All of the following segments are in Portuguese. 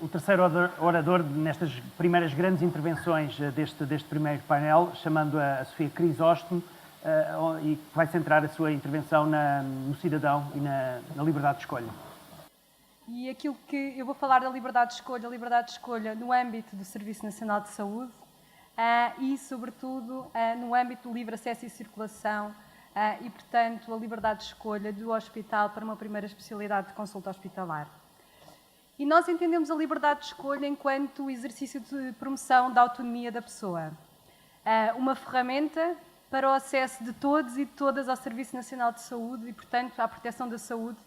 o terceiro orador nestas primeiras grandes intervenções deste primeiro painel, chamando a Sofia Crisóstomo, e que vai centrar a sua intervenção no cidadão e na liberdade de escolha. E aquilo que eu vou falar da liberdade de escolha no âmbito do Serviço Nacional de Saúde e, sobretudo, no âmbito do livre acesso e circulação e, portanto, a liberdade de escolha do hospital para uma primeira especialidade de consulta hospitalar. E nós entendemos a liberdade de escolha enquanto exercício de promoção da autonomia da pessoa. Uma ferramenta para o acesso de todos e de todas ao Serviço Nacional de Saúde e, portanto, à proteção da saúde,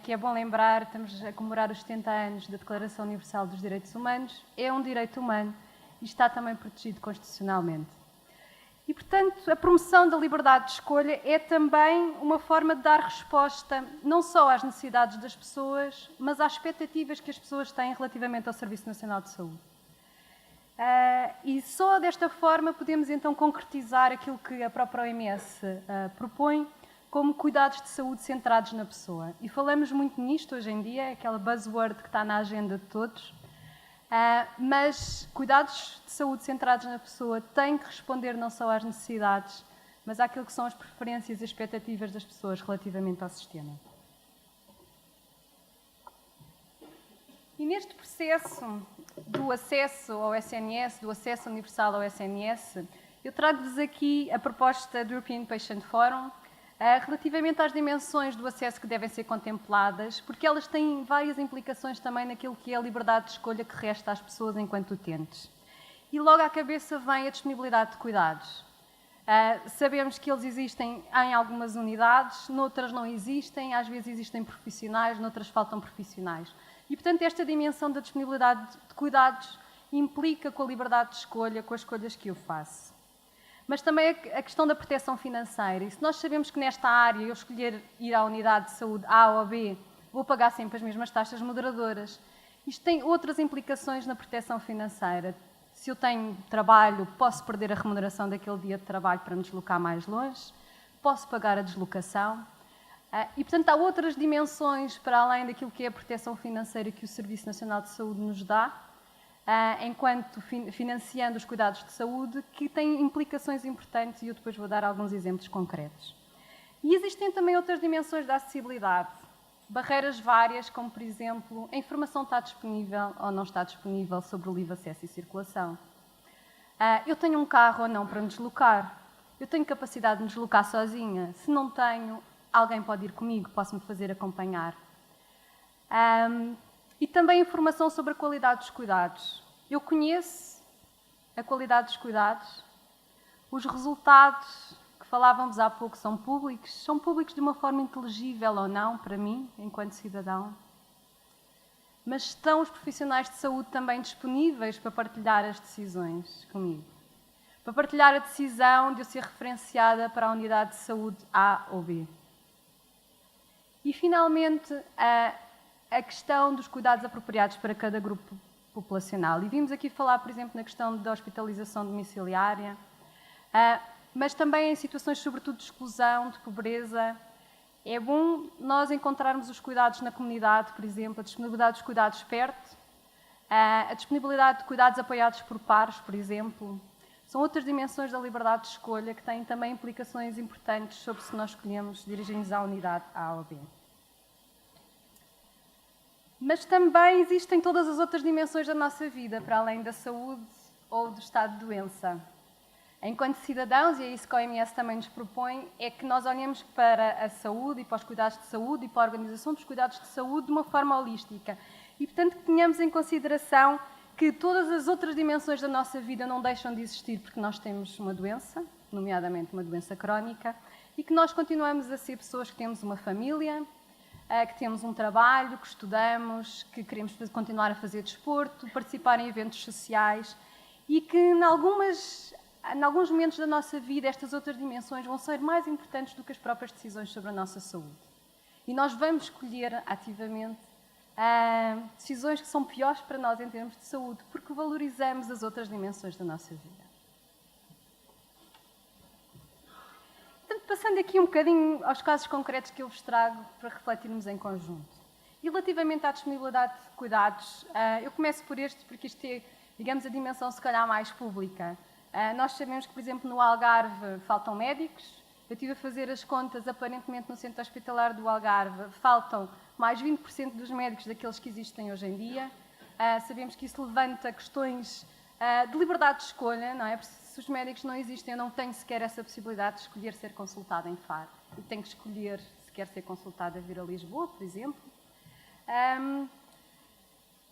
que é bom lembrar, estamos a comemorar os 70 anos da Declaração Universal dos Direitos Humanos, é um direito humano e está também protegido constitucionalmente. E, portanto, a promoção da liberdade de escolha é também uma forma de dar resposta não só às necessidades das pessoas, mas às expectativas que as pessoas têm relativamente ao Serviço Nacional de Saúde. E só desta forma podemos então concretizar aquilo que a própria OMS propõe como cuidados de saúde centrados na pessoa. E falamos muito nisto hoje em dia, aquela buzzword que está na agenda de todos, mas cuidados de saúde centrados na pessoa têm que responder não só às necessidades, mas àquilo que são as preferências e expectativas das pessoas relativamente ao sistema. E neste processo do acesso ao SNS, do acesso universal ao SNS, eu trago-vos aqui a proposta do European Patient Forum relativamente às dimensões do acesso que devem ser contempladas, porque elas têm várias implicações também naquilo que é a liberdade de escolha que resta às pessoas enquanto utentes. E logo à cabeça vem a disponibilidade de cuidados. Sabemos que eles existem em algumas unidades, noutras não existem, às vezes existem profissionais, noutras faltam profissionais. E, portanto, esta dimensão da disponibilidade de cuidados implica com a liberdade de escolha, com as escolhas que eu faço. Mas também a questão da proteção financeira. E se nós sabemos que nesta área eu escolher ir à unidade de saúde A ou B, vou pagar sempre as mesmas taxas moderadoras, isto tem outras implicações na proteção financeira. Se eu tenho trabalho, posso perder a remuneração daquele dia de trabalho para me deslocar mais longe, posso pagar a deslocação. E, portanto, há outras dimensões para além daquilo que é a proteção financeira que o Serviço Nacional de Saúde nos dá, enquanto financiando os cuidados de saúde, que têm implicações importantes e eu depois vou dar alguns exemplos concretos. E existem também outras dimensões da acessibilidade, barreiras várias, como, por exemplo, a informação está disponível ou não está disponível sobre o livre acesso e circulação. Eu tenho um carro ou não para me deslocar, eu tenho capacidade de me deslocar sozinha, se não tenho, alguém pode ir comigo, posso-me fazer acompanhar. E também informação sobre a qualidade dos cuidados. Eu conheço a qualidade dos cuidados, os resultados que falávamos há pouco são públicos de uma forma inteligível ou não, para mim, enquanto cidadão. Mas estão os profissionais de saúde também disponíveis para partilhar as decisões comigo? Para partilhar a decisão de eu ser referenciada para a unidade de saúde A ou B? E, finalmente, a questão dos cuidados apropriados para cada grupo populacional. E vimos aqui falar, por exemplo, na questão da hospitalização domiciliária, mas também em situações, sobretudo, de exclusão, de pobreza. É bom nós encontrarmos os cuidados na comunidade, por exemplo, a disponibilidade dos cuidados perto, a disponibilidade de cuidados apoiados por pares, por exemplo. São outras dimensões da liberdade de escolha que têm também implicações importantes sobre se nós escolhemos dirigir-nos à unidade A ou B. Mas também existem todas as outras dimensões da nossa vida, para além da saúde ou do estado de doença. Enquanto cidadãos, e é isso que a OMS também nos propõe, é que nós olhemos para a saúde e para os cuidados de saúde e para a organização dos cuidados de saúde de uma forma holística. E, portanto, que tenhamos em consideração que todas as outras dimensões da nossa vida não deixam de existir porque nós temos uma doença, nomeadamente uma doença crónica, e que nós continuamos a ser pessoas que temos uma família, que temos um trabalho, que estudamos, que queremos continuar a fazer desporto, participar em eventos sociais e que, em alguns momentos da nossa vida, estas outras dimensões vão ser mais importantes do que as próprias decisões sobre a nossa saúde. E nós vamos escolher ativamente decisões que são piores para nós em termos de saúde, porque valorizamos as outras dimensões da nossa vida. Portanto, passando aqui um bocadinho aos casos concretos que eu vos trago para refletirmos em conjunto. E relativamente à disponibilidade de cuidados, eu começo por este porque isto é, digamos, a dimensão se calhar mais pública. Nós sabemos que, por exemplo, no Algarve faltam médicos. Eu estive a fazer as contas, aparentemente no centro hospitalar do Algarve faltam mais 20% dos médicos daqueles que existem hoje em dia. Sabemos que isso levanta questões de liberdade de escolha, não é? Porque se os médicos não existem, eu não tenho sequer essa possibilidade de escolher ser consultada em Faro. Eu tenho que escolher se quer ser consultada a vir a Lisboa, por exemplo.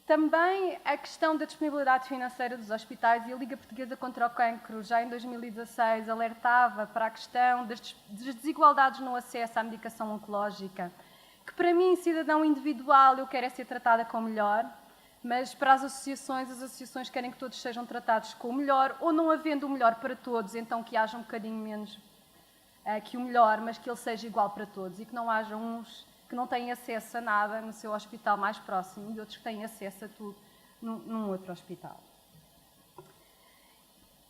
Também a questão da disponibilidade financeira dos hospitais, e a Liga Portuguesa contra o Cancro já em 2016 alertava para a questão das desigualdades no acesso à medicação oncológica, que para mim, cidadão individual, eu quero é ser tratada com o melhor, mas para as associações querem que todos sejam tratados com o melhor, ou não havendo o melhor para todos, então que haja um bocadinho menos que o melhor, mas que ele seja igual para todos e que não haja uns que não têm acesso a nada no seu hospital mais próximo e outros que têm acesso a tudo num outro hospital.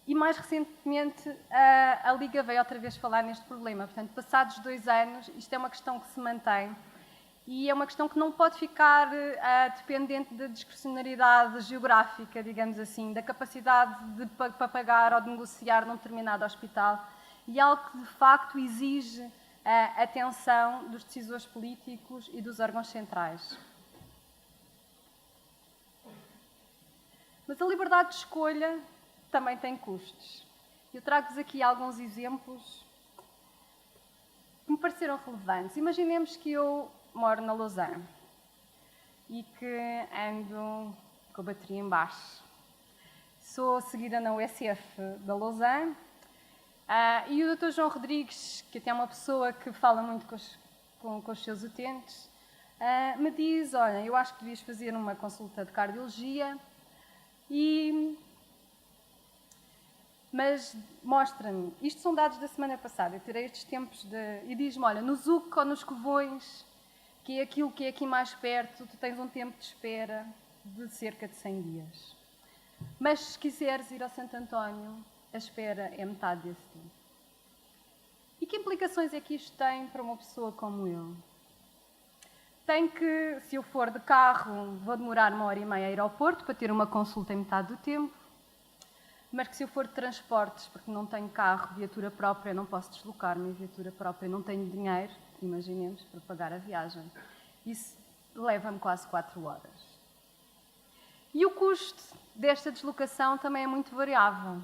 E mais recentemente a Liga veio outra vez falar neste problema. Portanto, passados 2 anos, isto é uma questão que se mantém e é uma questão que não pode ficar dependente da discrecionalidade geográfica, digamos assim, da capacidade de pagar ou de negociar num determinado hospital, e algo que de facto exige a atenção dos decisores políticos e dos órgãos centrais. Mas a liberdade de escolha também tem custos. Eu trago-vos aqui alguns exemplos que me pareceram relevantes. Imaginemos que eu moro na Lausanne e que ando com a bateria em baixo. Sou seguida na USF da Lausanne. E o Dr. João Rodrigues, que até é uma pessoa que fala muito com os seus utentes, me diz, olha, eu acho que devias fazer uma consulta de cardiologia, mas mostra-me, isto são dados da semana passada, eu tirei estes tempos e diz-me, olha, no Zuc ou nos Covões, que é aquilo que é aqui mais perto, tu tens um tempo de espera de cerca de 100 dias. Mas se quiseres ir ao Santo António, a espera é metade desse tempo. E que implicações é que isto tem para uma pessoa como eu? Tem que, se eu for de carro, vou demorar 1h30 a ir ao Porto para ter uma consulta em metade do tempo, mas que se eu for de transportes, porque não tenho carro, viatura própria, não posso deslocar-me em viatura própria, não tenho dinheiro, imaginemos, para pagar a viagem. Isso leva-me quase 4 horas. E o custo desta deslocação também é muito variável.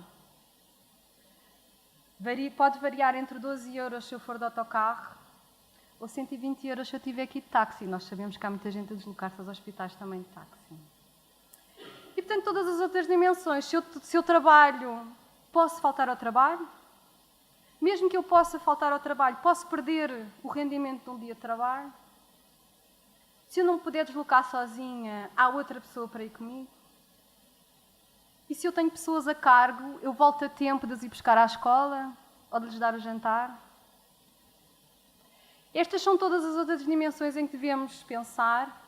Pode variar entre 12 euros se eu for de autocarro ou 120 euros se eu tiver aqui de táxi. Nós sabemos que há muita gente a deslocar-se aos hospitais também de táxi. E, portanto, todas as outras dimensões. Se eu trabalho, posso faltar ao trabalho? Mesmo que eu possa faltar ao trabalho, posso perder o rendimento de um dia de trabalho? Se eu não me puder deslocar sozinha, há outra pessoa para ir comigo? E se eu tenho pessoas a cargo, eu volto a tempo de as ir buscar à escola ou de lhes dar o jantar? Estas são todas as outras dimensões em que devemos pensar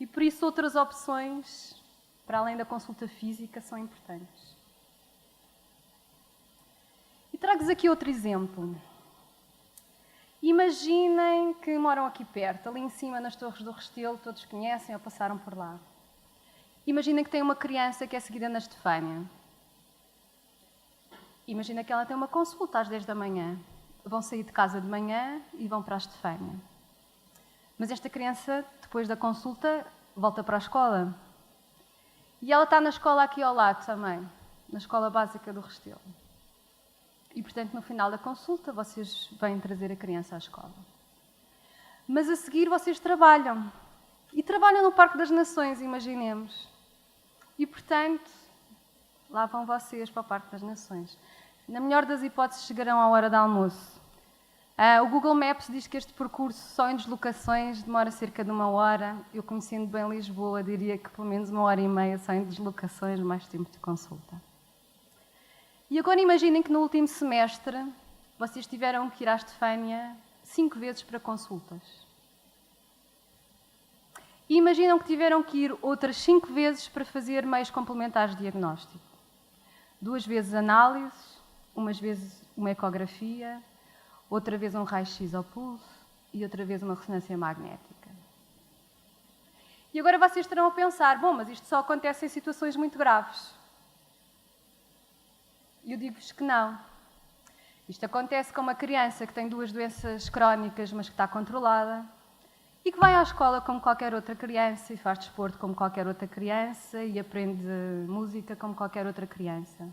e, por isso, outras opções, para além da consulta física, são importantes. E trago-vos aqui outro exemplo. Imaginem que moram aqui perto, ali em cima nas Torres do Restelo, todos conhecem ou passaram por lá. Imaginem que tem uma criança que é seguida na Estefânia. Imagina que ela tem uma consulta às 10 da manhã. Vão sair de casa de manhã e vão para a Estefânia. Mas esta criança, depois da consulta, volta para a escola. E ela está na escola aqui ao lado também, na escola básica do Restelo. E, portanto, no final da consulta, vocês vêm trazer a criança à escola. Mas a seguir vocês trabalham. E trabalham no Parque das Nações, imaginemos. E, portanto, lá vão vocês para o Parque das Nações. Na melhor das hipóteses, chegarão à hora do almoço. O Google Maps diz que este percurso, só em deslocações, demora cerca de 1 hora. Eu, conhecendo bem Lisboa, diria que pelo menos 1h30 só em deslocações, mais tempo de consulta. E agora imaginem que no último semestre vocês tiveram que ir à Estefânia 5 vezes para consultas. E imaginam que tiveram que ir outras 5 vezes para fazer meios complementares de diagnóstico. 2 vezes análises, umas vezes uma ecografia, outra vez um raio-x ao pulso e outra vez uma ressonância magnética. E agora vocês estarão a pensar, bom, mas isto só acontece em situações muito graves. E eu digo-vos que não. Isto acontece com uma criança que tem 2 doenças crónicas, mas que está controlada, e que vai à escola como qualquer outra criança, e faz desporto como qualquer outra criança, e aprende música como qualquer outra criança.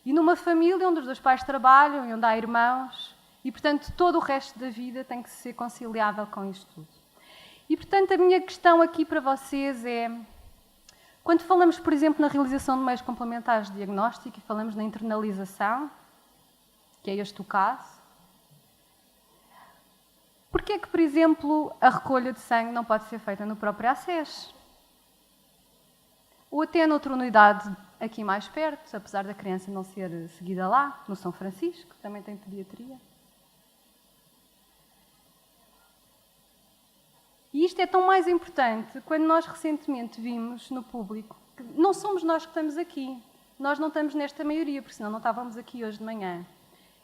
E numa família onde os 2 pais trabalham e onde há irmãos, e portanto todo o resto da vida tem que ser conciliável com isto tudo. E portanto a minha questão aqui para vocês é, quando falamos, por exemplo, na realização de meios complementares de diagnóstico e falamos na internalização, que é este o caso, porquê é que, por exemplo, a recolha de sangue não pode ser feita no próprio ACES? Ou até noutra unidade aqui mais perto, apesar da criança não ser seguida lá, no São Francisco, que também tem pediatria. E isto é tão mais importante quando nós recentemente vimos no público que não somos nós que estamos aqui, nós não estamos nesta maioria, porque senão não estávamos aqui hoje de manhã.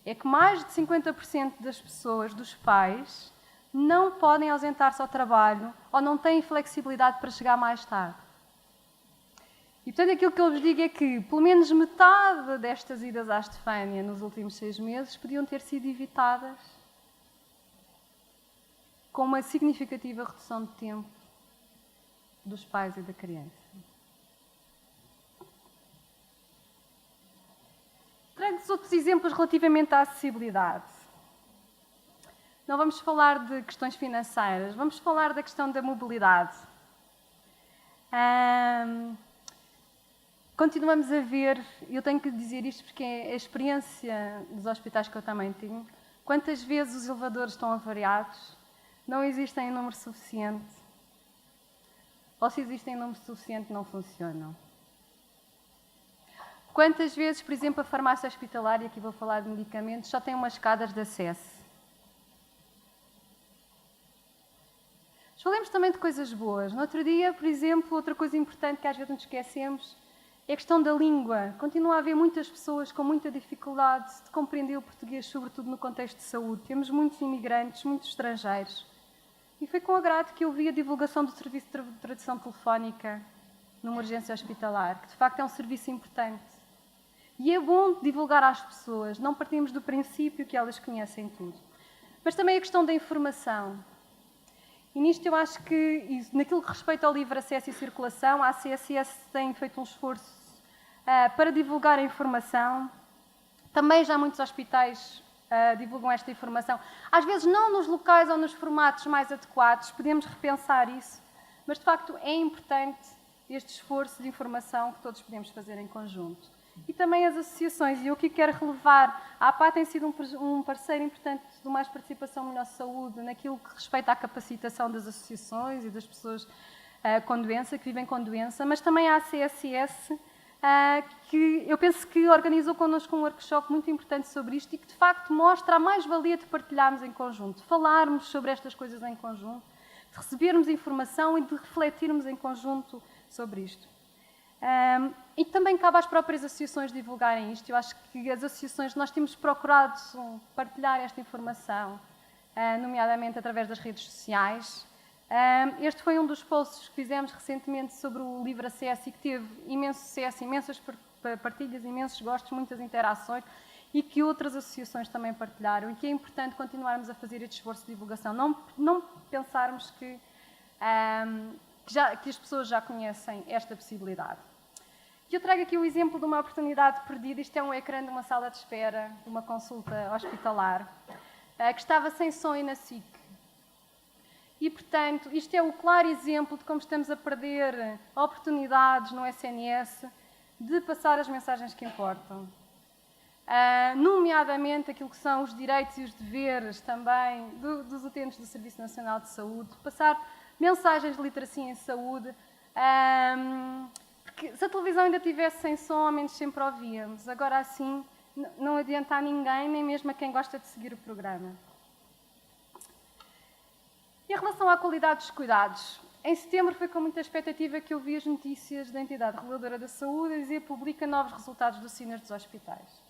É que mais de 50% das pessoas, dos pais, não podem ausentar-se ao trabalho ou não têm flexibilidade para chegar mais tarde. E, portanto, aquilo que eu vos digo é que, pelo menos metade destas idas à Estefânia nos últimos 6 meses podiam ter sido evitadas com uma significativa redução de tempo dos pais e da criança. Trago-vos outros exemplos relativamente à acessibilidade. Não vamos falar de questões financeiras, vamos falar da questão da mobilidade. Continuamos a ver, eu tenho que dizer isto porque é a experiência dos hospitais que eu também tenho, quantas vezes os elevadores estão avariados, não existem em número suficiente, ou se existem em número suficiente não funcionam. Quantas vezes, por exemplo, a farmácia hospitalária, aqui vou falar de medicamentos, só tem umas escadas de acesso. Falemos também de coisas boas. No outro dia, por exemplo, outra coisa importante que às vezes nos esquecemos é a questão da língua. Continua a haver muitas pessoas com muita dificuldade de compreender o português, sobretudo no contexto de saúde. Temos muitos imigrantes, muitos estrangeiros. E foi com agrado que eu vi a divulgação do serviço de tradução telefónica numa urgência hospitalar, que de facto é um serviço importante. E é bom divulgar às pessoas, não partimos do princípio que elas conhecem tudo. Mas também a questão da informação. E nisto eu acho que, naquilo que respeita ao livre acesso e circulação, a ACSS tem feito um esforço para divulgar a informação. Também já muitos hospitais divulgam esta informação. Às vezes não nos locais ou nos formatos mais adequados, podemos repensar isso, mas de facto é importante este esforço de informação que todos podemos fazer em conjunto. E também as associações, e eu aqui quero relevar, a APA tem sido um parceiro importante do Mais Participação Melhor Saúde, naquilo que respeita à capacitação das associações e das pessoas com doença, que vivem com doença, mas também a ACSS, que eu penso que organizou connosco um workshop muito importante sobre isto e que de facto mostra a mais-valia de partilharmos em conjunto, de falarmos sobre estas coisas em conjunto, de recebermos informação e de refletirmos em conjunto sobre isto. E também cabe às próprias associações divulgarem isto. Eu acho que as associações, nós temos procurado partilhar esta informação, nomeadamente através das redes sociais. Este foi um dos posts que fizemos recentemente sobre o livre acesso e que teve imenso sucesso, imensas partilhas, imensos gostos, muitas interações e que outras associações também partilharam e que é importante continuarmos a fazer este esforço de divulgação. Não pensarmos que as pessoas já conhecem esta possibilidade. E eu trago aqui o exemplo de uma oportunidade perdida. Isto é um ecrã de uma sala de espera, de uma consulta hospitalar, que estava sem som e na SIC. E, portanto, isto é o claro exemplo de como estamos a perder oportunidades no SNS de passar as mensagens que importam. Nomeadamente aquilo que são os direitos e os deveres também dos utentes do Serviço Nacional de Saúde, passar mensagens de literacia em saúde, porque se a televisão ainda estivesse sem som, ao menos sempre ouvíamos. Agora assim, não adianta a ninguém, nem mesmo a quem gosta de seguir o programa. E em relação à qualidade dos cuidados, em setembro foi com muita expectativa que eu vi as notícias da entidade reguladora da saúde a dizer que publica novos resultados do SINAS dos hospitais.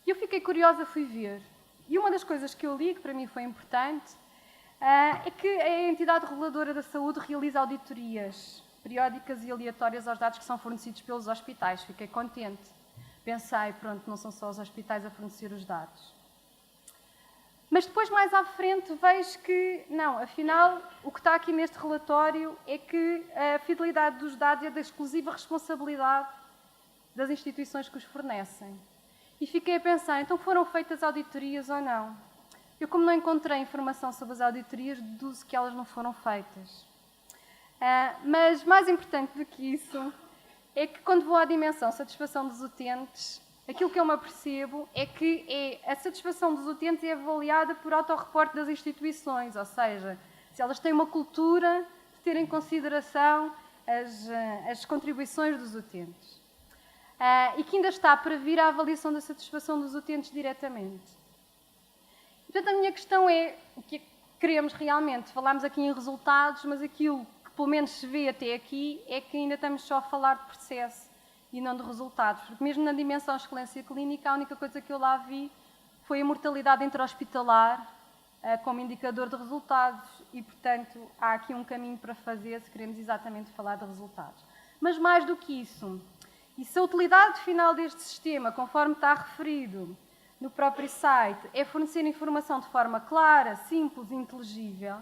Eu fiquei curiosa, fui ver. E uma das coisas que eu li, que para mim foi importante, é que a entidade reguladora da saúde realiza auditorias periódicas e aleatórias aos dados que são fornecidos pelos hospitais. Fiquei contente. Pensei, pronto, não são só os hospitais a fornecer os dados. Mas depois, mais à frente, vejo que, não, afinal, o que está aqui neste relatório é que a fidelidade dos dados é da exclusiva responsabilidade das instituições que os fornecem. E fiquei a pensar, então foram feitas auditorias ou não? Eu, como não encontrei informação sobre as auditorias, deduzo que elas não foram feitas. Mas mais importante do que isso é que quando vou à dimensão satisfação dos utentes, aquilo que eu me apercebo é que a satisfação dos utentes é avaliada por autorreporte das instituições, ou seja, se elas têm uma cultura de ter em consideração as contribuições dos utentes. E que ainda está para vir a avaliação da satisfação dos utentes diretamente. Portanto, a minha questão é o que queremos realmente. Falámos aqui em resultados, mas aquilo que pelo menos se vê até aqui é que ainda estamos só a falar de processo e não de resultados. Porque mesmo na dimensão excelência clínica, a única coisa que eu lá vi foi a mortalidade intra-hospitalar como indicador de resultados e, portanto, há aqui um caminho para fazer se queremos exatamente falar de resultados. Mas mais do que isso, e se a utilidade final deste sistema, conforme está referido no próprio site, é fornecer informação de forma clara, simples e inteligível,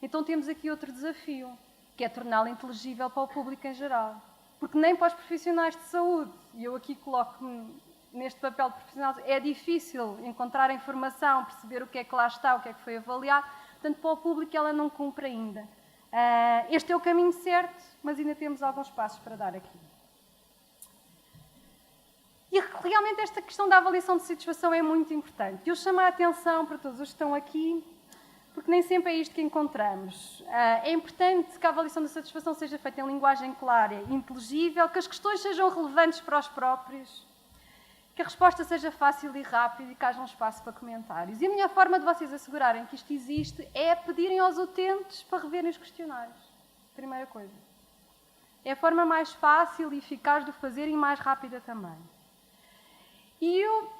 então temos aqui outro desafio, que é torná-la inteligível para o público em geral. Porque nem para os profissionais de saúde, e eu aqui coloco-me neste papel de profissional, é difícil encontrar a informação, perceber o que é que lá está, o que é que foi avaliado, portanto, para o público ela não cumpre ainda. Este é o caminho certo, mas ainda temos alguns passos para dar aqui. E realmente esta questão da avaliação de satisfação é muito importante. Eu chamo a atenção para todos os que estão aqui, porque nem sempre é isto que encontramos. É importante que a avaliação da satisfação seja feita em linguagem clara e inteligível, que as questões sejam relevantes para os próprios, que a resposta seja fácil e rápida e que haja um espaço para comentários. E a melhor forma de vocês assegurarem que isto existe é pedirem aos utentes para reverem os questionários. Primeira coisa. É a forma mais fácil e eficaz de o fazer e mais rápida também. E eu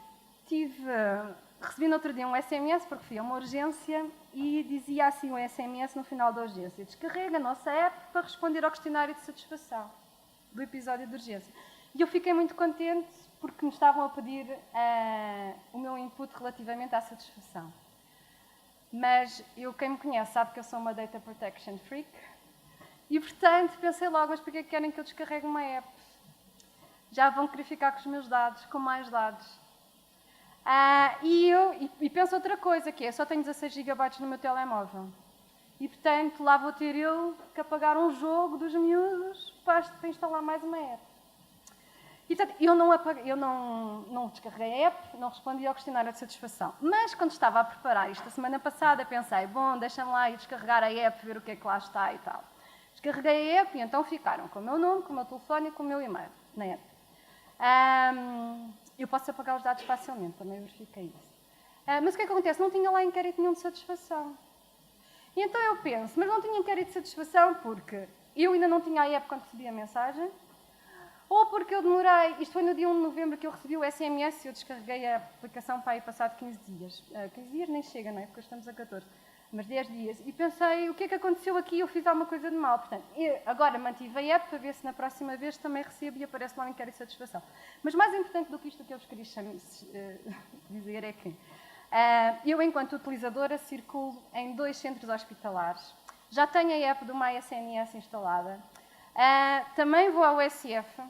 recebi no outro dia um SMS, porque fui a uma urgência, e dizia assim o SMS no final da urgência: descarrega a nossa app para responder ao questionário de satisfação do episódio de urgência. E eu fiquei muito contente porque me estavam a pedir o meu input relativamente à satisfação. Mas quem me conhece sabe que eu sou uma Data Protection Freak, e portanto pensei logo, mas porquê querem que eu descarregue uma app? Já vão querer ficar com os meus dados, com mais dados. E penso outra coisa, que é, só tenho 16 GB no meu telemóvel. E, portanto, lá vou ter eu que apagar um jogo dos miúdos para instalar mais uma app. E, portanto, eu não descarreguei a app, não respondi ao questionário de satisfação. Mas, quando estava a preparar isto a semana passada, pensei, bom, deixa-me lá ir descarregar a app, ver o que é que lá está e tal. Descarreguei a app e então ficaram com o meu nome, com o meu telefone e com o meu e-mail na app. Eu posso apagar os dados facilmente, também verifiquei isso. Mas o que é que acontece? Não tinha lá inquérito nenhum de satisfação. E então eu penso, mas não tinha inquérito de satisfação porque eu ainda não tinha a app quando recebi a mensagem, ou porque eu demorei, isto foi no dia 1 de novembro que eu recebi o SMS e eu descarreguei a aplicação para aí passado 15 dias. 15 dias nem chega, não é? Porque estamos a 14. Mas 10 dias. E pensei, o que é que aconteceu aqui? Eu fiz alguma coisa de mal. Portanto, agora mantive a app para ver se na próxima vez também recebo e aparece lá um inquérito de satisfação. Mas mais importante do que isto que eu vos queria dizer é que eu, enquanto utilizadora, circulo em 2 centros hospitalares. Já tenho a app do MySNS instalada. Também vou ao USF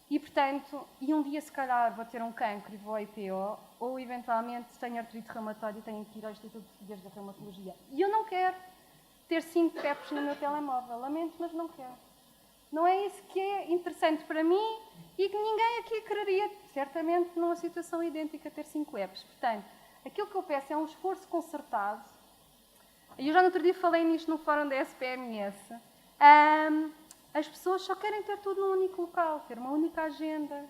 e, portanto, um dia se calhar vou ter um cancro e vou ao IPO, ou eventualmente tenho artrite reumatoide e tenho que ir ao Instituto Português da Reumatologia. E eu não quero ter 5 apps no meu telemóvel, lamento, mas não quero. Não é isso que é interessante para mim e que ninguém aqui quereria, certamente, numa situação idêntica, ter 5 apps. Portanto, aquilo que eu peço é um esforço concertado. Eu já no outro dia falei nisto no fórum da SPMS. As pessoas só querem ter tudo num único local, ter uma única agenda.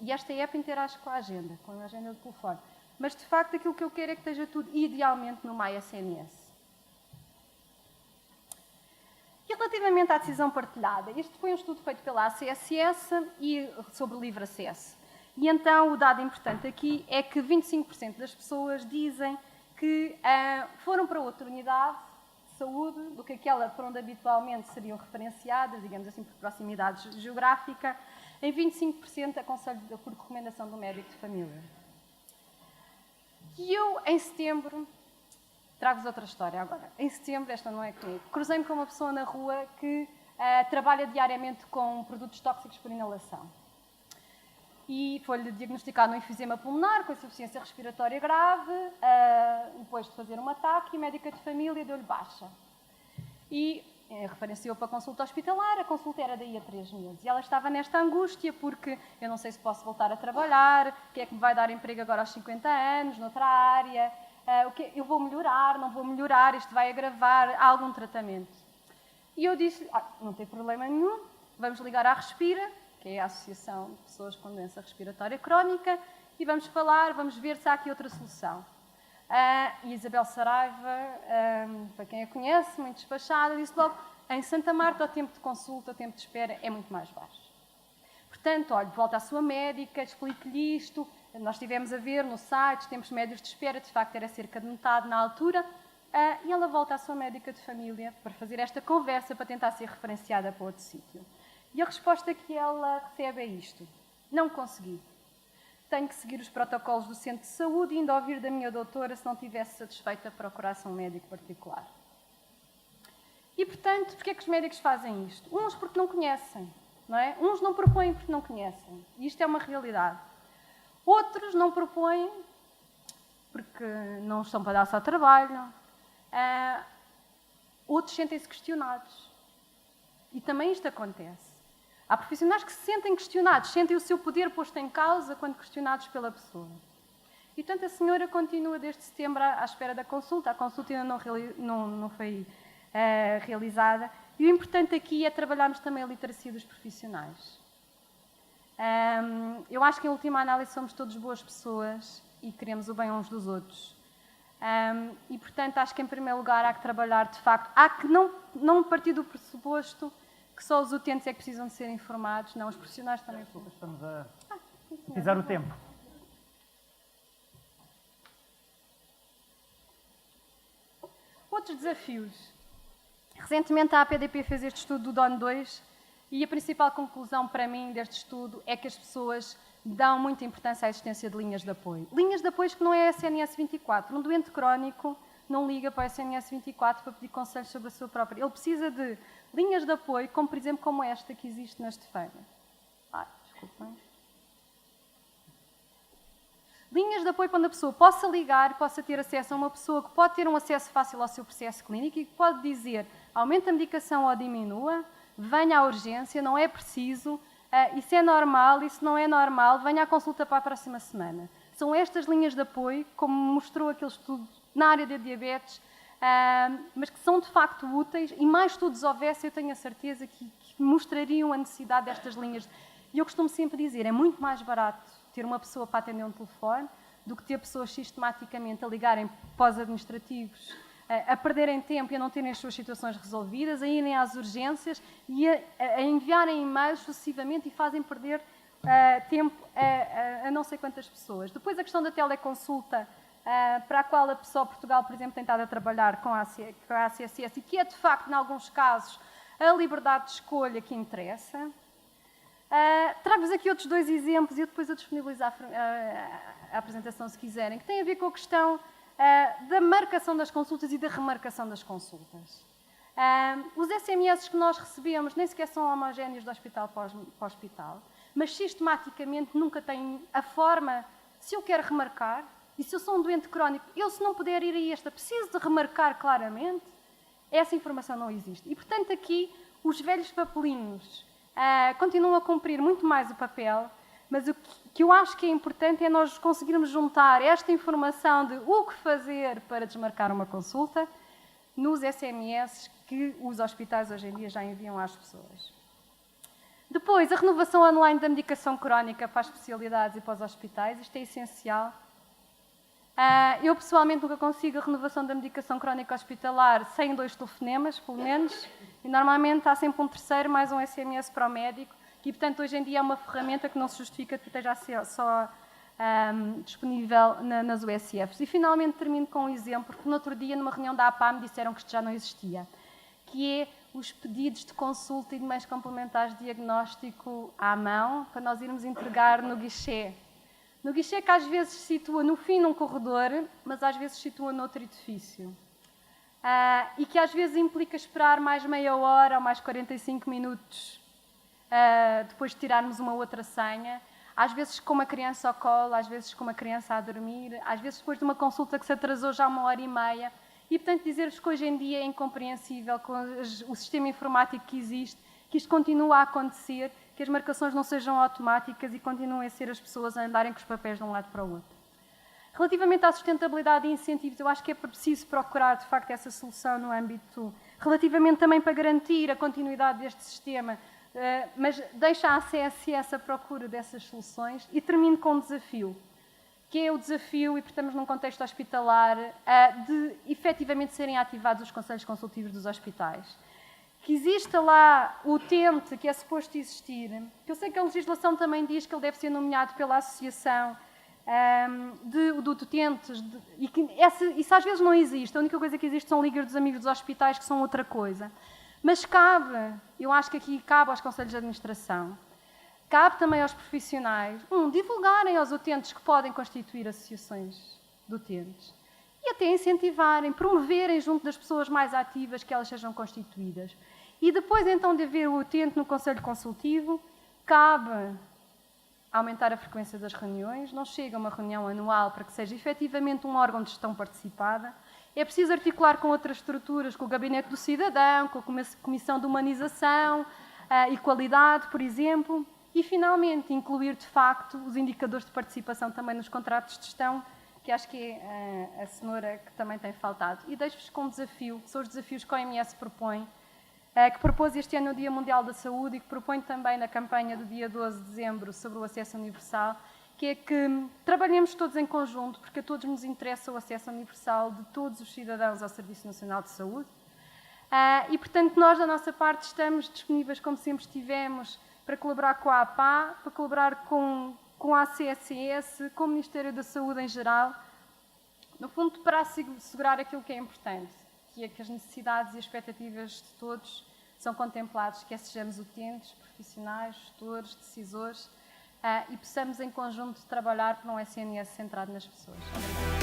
E esta app interage com a agenda do telefone. Mas, de facto, aquilo que eu quero é que esteja tudo, idealmente, no MySNS. E relativamente à decisão partilhada, este foi um estudo feito pela ACSS e sobre livre acesso. E então, o dado importante aqui é que 25% das pessoas dizem que foram para outra unidade de saúde do que aquela por onde habitualmente seriam referenciadas, digamos assim, por proximidade geográfica. Em 25% aconselho por recomendação do médico de família. E eu, em setembro, trago-vos outra história agora. Em setembro, esta não é comigo, cruzei-me com uma pessoa na rua que trabalha diariamente com produtos tóxicos por inalação. E foi-lhe diagnosticado um enfisema pulmonar com insuficiência respiratória grave, depois de fazer um ataque, e a médica de família deu-lhe baixa. E referenciou para a consulta hospitalar, a consulta era daí a 3 meses. E ela estava nesta angústia porque eu não sei se posso voltar a trabalhar, o que é que me vai dar emprego agora aos 50 anos, noutra área, eu vou melhorar, não vou melhorar, isto vai agravar, há algum tratamento. E eu disse, não tem problema nenhum, vamos ligar à Respira, que é a Associação de Pessoas com Doença Respiratória Crónica, e vamos falar, vamos ver se há aqui outra solução. E Isabel Saraiva, para quem a conhece, muito despachada, disse logo, em Santa Marta o tempo de consulta, o tempo de espera é muito mais baixo. Portanto, olhe, volta à sua médica, explique-lhe isto. Nós estivemos a ver no site, os tempos médios de espera, de facto era cerca de metade na altura, e ela volta à sua médica de família para fazer esta conversa, para tentar ser referenciada para outro sítio. E a resposta que ela recebe é isto: não consegui. Tenho que seguir os protocolos do centro de saúde e ainda ouvir da minha doutora, se não estivesse satisfeita, procurasse um médico particular. E, portanto, porquê é que os médicos fazem isto? Uns porque não conhecem, não é? Uns não propõem porque não conhecem. E isto é uma realidade. Outros não propõem porque não estão para dar-se ao trabalho. Outros sentem-se questionados. E também isto acontece. Há profissionais que se sentem questionados, sentem o seu poder posto em causa quando questionados pela pessoa. E, portanto, a senhora continua desde setembro à espera da consulta. A consulta ainda não foi realizada. E o importante aqui é trabalharmos também a literacia dos profissionais. Eu acho que, em última análise, somos todos boas pessoas e queremos o bem uns dos outros. E, portanto, acho que, em primeiro lugar, há que trabalhar, de facto, há que não partir do pressuposto que só os utentes é que precisam de ser informados, não, os profissionais também. Estamos a pisar o tempo. Outros desafios. Recentemente a APDP fez este estudo do DON 2 e a principal conclusão para mim deste estudo é que as pessoas dão muita importância à existência de linhas de apoio. Linhas de apoio que não é a SNS 24. Um doente crónico não liga para a SNS 24 para pedir conselhos sobre a sua própria. Ele precisa de linhas de apoio, como por exemplo como esta que existe na Estefânia. Desculpem. Linhas de apoio para onde a pessoa possa ligar, possa ter acesso a uma pessoa que pode ter um acesso fácil ao seu processo clínico e que pode dizer aumenta a medicação ou diminua, venha à urgência, não é preciso, isso é normal, isso não é normal, venha à consulta para a próxima semana. São estas linhas de apoio, como mostrou aquele estudo na área da diabetes, mas que são de facto úteis e mais estudos houvesse, eu tenho a certeza que mostrariam a necessidade destas linhas. E eu costumo sempre dizer, é muito mais barato ter uma pessoa para atender um telefone do que ter pessoas sistematicamente a ligarem pós-administrativos, a perderem tempo e a não terem as suas situações resolvidas, a irem às urgências e a enviarem e-mails sucessivamente e fazem perder tempo a não sei quantas pessoas. Depois a questão da teleconsulta, para a qual a PSOE Portugal, por exemplo, tem estado a trabalhar com a ACSS e que é, de facto, em alguns casos, a liberdade de escolha que interessa. Trago-vos aqui outros 2 exemplos e eu depois disponibilizo a apresentação, se quiserem, que tem a ver com a questão da marcação das consultas e da remarcação das consultas. Os SMS que nós recebemos nem sequer são homogéneos de hospital para hospital, mas sistematicamente nunca têm a forma, se eu quero remarcar, e se eu sou um doente crónico, eu se não puder ir a esta, preciso de remarcar claramente, essa informação não existe. E, portanto, aqui os velhos papelinhos continuam a cumprir muito mais o papel, mas o que eu acho que é importante é nós conseguirmos juntar esta informação de o que fazer para desmarcar uma consulta nos SMS que os hospitais hoje em dia já enviam às pessoas. Depois, a renovação online da medicação crónica para as especialidades e para os hospitais, isto é essencial. Eu, pessoalmente, nunca consigo a renovação da medicação crónica hospitalar sem 2 telefonemas, pelo menos, e normalmente há sempre um terceiro, mais um SMS para o médico, e, portanto, hoje em dia é uma ferramenta que não se justifica que esteja a ser só disponível nas USFs. E finalmente termino com um exemplo, porque no outro dia, numa reunião da APA, me disseram que isto já não existia, que é os pedidos de consulta e de meios complementares de diagnóstico à mão, para nós irmos entregar no guichê. No guichê que às vezes se situa no fim num corredor, mas às vezes se situa noutro edifício. E que às vezes implica esperar mais meia hora ou mais 45 minutos depois de tirarmos uma outra senha, às vezes com uma criança ao colo, às vezes com uma criança a dormir, às vezes depois de uma consulta que se atrasou já 1h30. E, portanto, dizer-vos que hoje em dia é incompreensível, com o sistema informático que existe, que isto continua a acontecer, que as marcações não sejam automáticas e continuem a ser as pessoas a andarem com os papéis de um lado para o outro. Relativamente à sustentabilidade e incentivos, eu acho que é preciso procurar, de facto, essa solução no âmbito, relativamente também para garantir a continuidade deste sistema, mas deixa a CSS a procura dessas soluções. E termino com um desafio, que é o desafio, e porque estamos num contexto hospitalar, de efetivamente serem ativados os conselhos consultivos dos hospitais. Que exista lá o utente que é suposto existir, que eu sei que a legislação também diz que ele deve ser nomeado pela associação de utentes, e que isso às vezes não existe. A única coisa que existe são ligas dos amigos dos hospitais, que são outra coisa. Mas cabe, eu acho que aqui cabe aos conselhos de administração, cabe também aos profissionais, divulgarem aos utentes que podem constituir associações de utentes e até incentivarem, promoverem junto das pessoas mais ativas que elas sejam constituídas. E depois, então, de haver o utente no conselho consultivo, cabe aumentar a frequência das reuniões. Não chega uma reunião anual para que seja efetivamente um órgão de gestão participada. É preciso articular com outras estruturas, com o Gabinete do Cidadão, com a Comissão de Humanização e Qualidade, por exemplo. E, finalmente, incluir, de facto, os indicadores de participação também nos contratos de gestão, que acho que é a cenoura que também tem faltado. E deixo-vos com um desafio, que são os desafios que a OMS propõe, que propôs este ano no Dia Mundial da Saúde e que propõe também na campanha do dia 12 de dezembro sobre o acesso universal, que é que trabalhemos todos em conjunto, porque a todos nos interessa o acesso universal de todos os cidadãos ao Serviço Nacional de Saúde. E, portanto, nós, da nossa parte, estamos disponíveis, como sempre estivemos, para colaborar com a APA, para colaborar com a CSS, com o Ministério da Saúde em geral, no fundo, para assegurar aquilo que é importante, que é que as necessidades e expectativas de todos são contemplados, quer sejamos utentes, profissionais, gestores, decisores, e possamos em conjunto trabalhar por um SNS centrado nas pessoas. Obrigada.